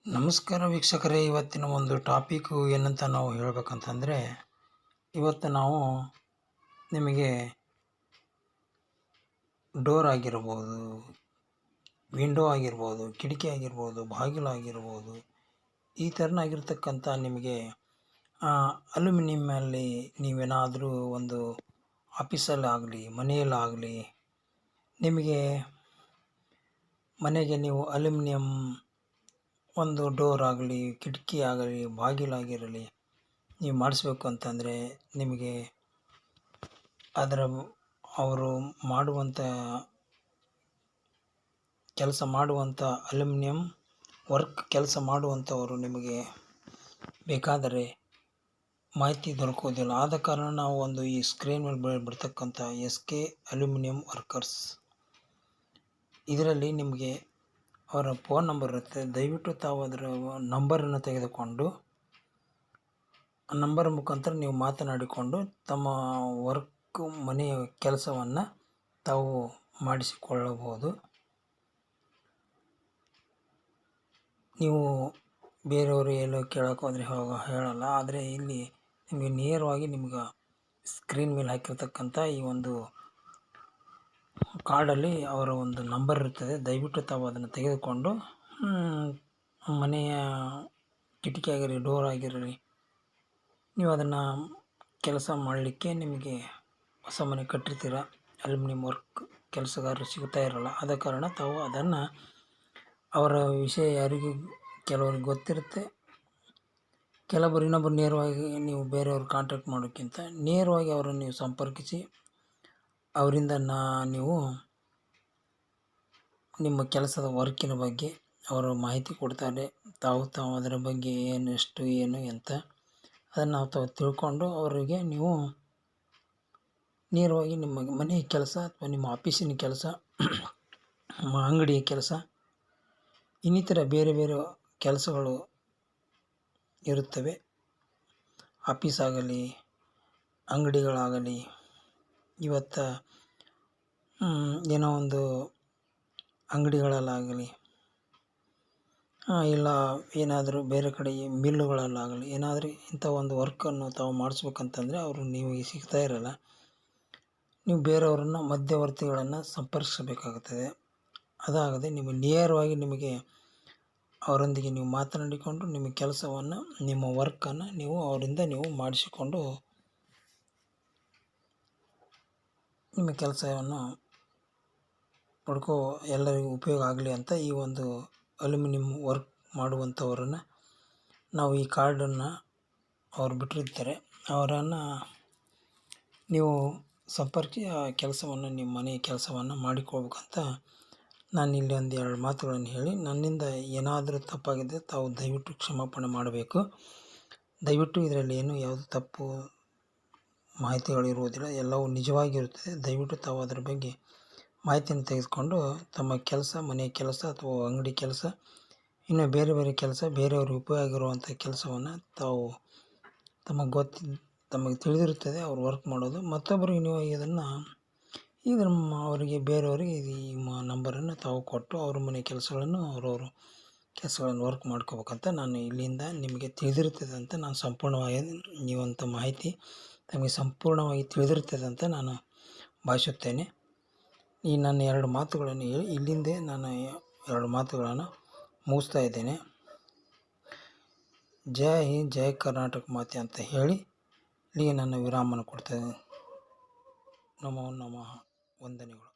ನಮಸ್ಕಾರ ವೀಕ್ಷಕರೇ, ಇವತ್ತಿನ ಒಂದು ಟಾಪಿಕ್ಕು ಏನಂತ ನಾವು ಹೇಳ್ಬೇಕಂತಂದರೆ, ಇವತ್ತು ನಾವು ನಿಮಗೆ ಡೋರ್ ಆಗಿರ್ಬೋದು, ವಿಂಡೋ ಆಗಿರ್ಬೋದು, ಕಿಟಕಿ ಆಗಿರ್ಬೋದು, ಬಾಗಿಲಾಗಿರ್ಬೋದು, ಈ ಥರನಾಗಿರ್ತಕ್ಕಂಥ ನಿಮಗೆ ಅಲ್ಯೂಮಿನಿಯಮ್ಮಲ್ಲಿ ನೀವೇನಾದರೂ ಒಂದು ಆಫೀಸಲ್ಲಾಗಲಿ ಮನೆಯಲ್ಲಾಗಲಿ ನಿಮಗೆ ಮನೆಗೆ ನೀವು ಅಲ್ಯೂಮಿನಿಯಂ ಒಂದು ಡೋರ್ ಆಗಲಿ, ಕಿಟಕಿ ಆಗಲಿ, ಬಾಗಿಲಾಗಿರಲಿ ನೀವು ಮಾಡಿಸ್ಬೇಕು ಅಂತಂದರೆ ನಿಮಗೆ ಅದರ ಅವರು ಮಾಡುವಂಥ ಕೆಲಸ ಮಾಡುವಂಥ ಅಲ್ಯೂಮಿನಿಯಂ ಕೆಲಸ ಮಾಡುವಂಥವರು ನಿಮಗೆ ಬೇಕಾದರೆ ಮಾಹಿತಿ ದೊರಕೋದಿಲ್ಲ. ಆದ ಕಾರಣ ನಾವು ಒಂದು ಈ ಸ್ಕ್ರೀನ್ ಮೇಲೆ ಬಿಡ್ತಕ್ಕಂಥ SK ಅಲ್ಯೂಮಿನಿಯಂ ವರ್ಕರ್ಸ್ ಇದರಲ್ಲಿ ನಿಮಗೆ ಅವರ ಫೋನ್ ನಂಬರ್ ಇರುತ್ತೆ. ದಯವಿಟ್ಟು ತಾವು ಅದರ ನಂಬರನ್ನು ತೆಗೆದುಕೊಂಡು ಆ ನಂಬರ್ ಮುಖಾಂತರ ನೀವು ಮಾತನಾಡಿಕೊಂಡು ತಮ್ಮ ಮನೆಯ ಕೆಲಸವನ್ನು ತಾವು ಮಾಡಿಸಿಕೊಳ್ಳಬಹುದು. ನೀವು ಬೇರೆಯವರು ಎಲ್ಲೋ ಕೇಳೋಕೆ ಹೋದರೆ ಹೇಳಲ್ಲ. ಆದರೆ ಇಲ್ಲಿ ನಿಮಗೆ ನೇರವಾಗಿ ನಿಮ್ಗೆ ಸ್ಕ್ರೀನ್ ಮೇಲೆ ಹಾಕಿರ್ತಕ್ಕಂಥ ಈ ಒಂದು ಕಾರ್ಡಲ್ಲಿ ಅವರ ಒಂದು ನಂಬರ್ ಇರ್ತದೆ. ದಯವಿಟ್ಟು ತಾವು ಅದನ್ನು ತೆಗೆದುಕೊಂಡು ಮನೆಯ ಕಿಟಕಿ ಆಗಿರಲಿ, ಡೋರ್ ಆಗಿರಲಿ, ನೀವು ಅದನ್ನು ಕೆಲಸ ಮಾಡಲಿಕ್ಕೆ ನಿಮಗೆ ಹೊಸ ಮನೆ ಕಟ್ಟಿರ್ತೀರ, ಅಲ್ಯೂಮಿನಿಯಂ ವರ್ಕ್ ಕೆಲಸಗಾರರು ಸಿಗ್ತಾ ಇರಲ್ಲ. ಆದ ಕಾರಣ ತಾವು ಅದನ್ನು ಅವರ ವಿಷಯ ಕೆಲವರಿಗೆ ಗೊತ್ತಿರುತ್ತೆ, ಕೆಲವರು ಇನ್ನೊಬ್ಬರು ನೇರವಾಗಿ ನೀವು ಬೇರೆಯವ್ರು ಕಾಂಟ್ಯಾಕ್ಟ್ ಮಾಡೋಕ್ಕಿಂತ ನೇರವಾಗಿ ಅವರನ್ನು ನೀವು ಸಂಪರ್ಕಿಸಿ ಅವರಿಂದ ನೀವು ನಿಮ್ಮ ಕೆಲಸದ ವರ್ಕಿನ ಬಗ್ಗೆ ಅವರು ಮಾಹಿತಿ ಕೊಡ್ತಾರೆ. ತಾವು ಅದರ ಬಗ್ಗೆ ಏನು ಎಂತ ಅದನ್ನು ತಾವು ತಿಳ್ಕೊಂಡು ಅವರಿಗೆ ನೀವು ನೇರವಾಗಿ ನಿಮ್ಮ ಮನೆಯ ಕೆಲಸ ಅಥವಾ ನಿಮ್ಮ ಆಫೀಸಿನ ಕೆಲಸ, ನಿಮ್ಮ ಅಂಗಡಿಯ ಕೆಲಸ, ಇನ್ನಿತರ ಬೇರೆ ಬೇರೆ ಕೆಲಸಗಳು ಇರುತ್ತವೆ. ಆಫೀಸಾಗಲಿ, ಅಂಗಡಿಗಳಾಗಲಿ, ಇವತ್ತು ಏನೋ ಒಂದು ಅಂಗಡಿಗಳಲ್ಲಾಗಲಿ ಇಲ್ಲ ಏನಾದರೂ ಬೇರೆ ಕಡೆ ಮಿಲ್ಲುಗಳಲ್ಲಾಗಲಿ ಏನಾದರೂ ಇಂಥ ಒಂದು ವರ್ಕನ್ನು ತಾವು ಮಾಡಿಸ್ಬೇಕಂತಂದರೆ ಅವರು ನಿಮಗೆ ಸಿಗ್ತಾ ಇರಲ್ಲ. ನೀವು ಬೇರೆಯವರನ್ನು ಮಧ್ಯವರ್ತಿಗಳನ್ನು ಸಂಪರ್ಕಿಸಬೇಕಾಗುತ್ತದೆ. ಅದಾಗದೆ ನೀವು ನೇರವಾಗಿ ನಿಮಗೆ ಅವರೊಂದಿಗೆ ನೀವು ಮಾತನಾಡಿಕೊಂಡು ನಿಮ್ಮ ಕೆಲಸವನ್ನು, ನಿಮ್ಮ ವರ್ಕನ್ನು ನೀವು ಅವರಿಂದ ನೀವು ಮಾಡಿಸಿಕೊಂಡು ನಿಮ್ಮ ಕೆಲಸವನ್ನು ಎಲ್ಲರಿಗೂ ಉಪಯೋಗ ಆಗಲಿ ಅಂತ ಈ ಒಂದು ಅಲ್ಯೂಮಿನಿಯಂ ವರ್ಕ್ ಮಾಡುವಂಥವರನ್ನು ನಾವು ಈ ಕಾರ್ಡನ್ನು ಅವ್ರು ಬಿಟ್ಟಿರ್ತಾರೆ, ಅವರನ್ನು ನೀವು ಸಂಪರ್ಕಿಸಿ ಆ ಕೆಲಸವನ್ನು, ನಿಮ್ಮ ಮನೆಯ ಕೆಲಸವನ್ನು ಮಾಡಿಕೊಳ್ಬೇಕಂತ ನಾನು ಇಲ್ಲಿ ಒಂದು 2 ಮಾತುಗಳನ್ನು ಹೇಳಿ, ನನ್ನಿಂದ ಏನಾದರೂ ತಪ್ಪಾಗಿದೆ ತಾವು ದಯವಿಟ್ಟು ಕ್ಷಮಾಪಣೆ ಮಾಡಬೇಕು. ದಯವಿಟ್ಟು ಇದರಲ್ಲಿ ಯಾವುದು ತಪ್ಪು ಮಾಹಿತಿಗಳಿರುವುದಿಲ್ಲ, ಎಲ್ಲವೂ ನಿಜವಾಗಿರುತ್ತದೆ. ದಯವಿಟ್ಟು ತಾವು ಅದರ ಬಗ್ಗೆ ಮಾಹಿತಿಯನ್ನು ತೆಗೆದುಕೊಂಡು ತಮ್ಮ ಕೆಲಸ, ಮನೆಯ ಕೆಲಸ ಅಥವಾ ಅಂಗಡಿ ಕೆಲಸ, ಇನ್ನು ಬೇರೆ ಬೇರೆ ಕೆಲಸ, ಬೇರೆಯವ್ರಿಗೆ ಉಪಯೋಗ ಆಗಿರುವಂಥ ಕೆಲಸವನ್ನು ತಾವು ತಮಗೆ ತಿಳಿದಿರುತ್ತದೆ ಅವ್ರು ವರ್ಕ್ ಮಾಡೋದು. ಮತ್ತೊಬ್ಬರಿಗೆ ನೀವು ಇದನ್ನು ಅವರಿಗೆ ಬೇರೆಯವರಿಗೆ ಈ ನಂಬರನ್ನು ತಾವು ಕೊಟ್ಟು ಅವ್ರ ಮನೆ ಕೆಲಸಗಳನ್ನು ಅವರವರು ಕೆಲಸಗಳನ್ನು ವರ್ಕ್ ಮಾಡ್ಕೋಬೇಕಂತ ನಾನು ಇಲ್ಲಿಂದ ನಿಮಗೆ ತಿಳಿದಿರ್ತದೆ ಅಂತ ನಾನು ಸಂಪೂರ್ಣವಾಗಿ ನೀವಂಥ ಮಾಹಿತಿ ತಮಗೆ ಸಂಪೂರ್ಣವಾಗಿ ತಿಳಿದಿರ್ತದೆ ಅಂತ ನಾನು ಭಾವಿಸುತ್ತೇನೆ. ಈ ನನ್ನ 2 ಮಾತುಗಳನ್ನು ಹೇಳಿ ಇಲ್ಲಿಂದೇ ನಾನು 2 ಮಾತುಗಳನ್ನು ಮುಗಿಸ್ತಾ ಇದ್ದೇನೆ. ಜೈ ಹಿಂದ್, ಜೈ ಕರ್ನಾಟಕ ಮಾತೆ ಅಂತ ಹೇಳಿ ಇಲ್ಲಿಗೆ ನನ್ನ ವಿರಾಮನ ಕೊಡ್ತಾ ಇದ್ದೇನೆ. ನಮೋ ನಮಃ. ವಂದನೆಗಳು.